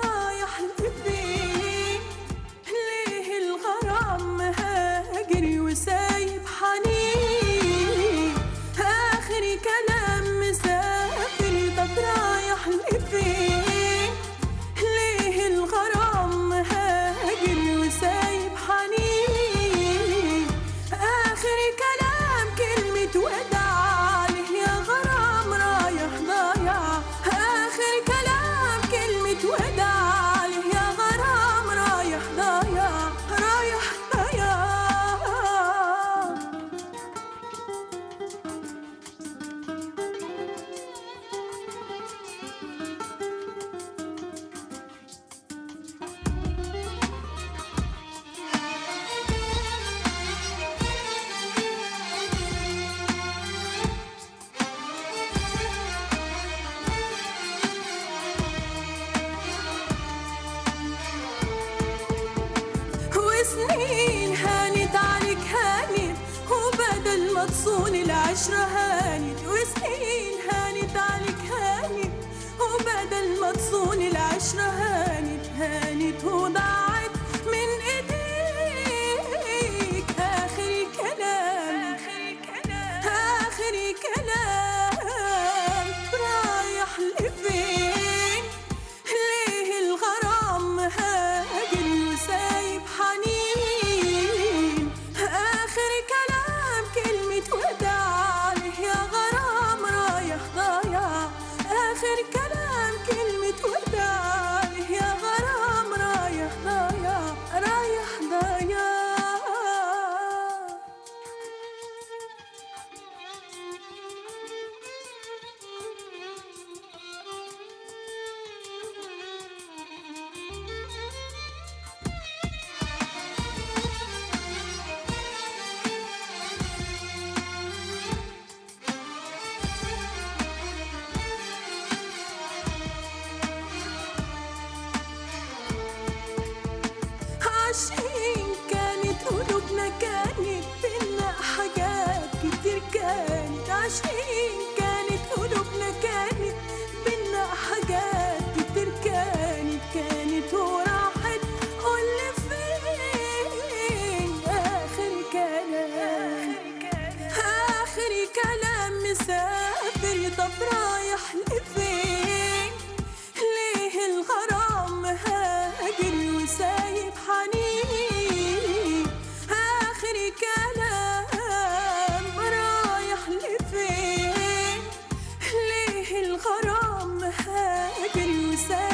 رايح لفين؟ ليه الغرام مهاجر وسايب حنين؟ آخر كلام مسافر، طب رايح لفين؟ ليه الغرام مهاجر وسايب حنين؟ آخر كلام كلمة وداع، ليه يا غرام رايح ضايع؟ آخر كلام كلمة وداع، ليه يا غرام رايح ضايع؟ رايح ضايع. وسنين هانت عليك هانت، وبدل ما تصون العشرة هانت. وسنين هانت عليك هانت، وبدل ما تصون العشرة هانت. هانت وضاعت من ايديك. آخر كلام آخر كلام، رايح لفين؟ ليه الغرام مهاجر وسايب حنين؟ آخر كلام كلمة وداع، ليه يا غرام رايح ضايع؟ آخر كلام كلمة وداع، ليه يا غرام رايح ضايع؟ رايح ضايع. عشان كانت قلوبنا كانت بينا حاجات كتير. كانت عشان كانت قلوبنا كانت بينا حاجات كتير. كانت وراحت، قولي فين؟ آخر كلام مسافر، طب رايح لفين؟ ليه الغرام مهاجر وسايب حنين؟ آخر كلام رايح لفين؟ ليه الغرام مهاجر وسايب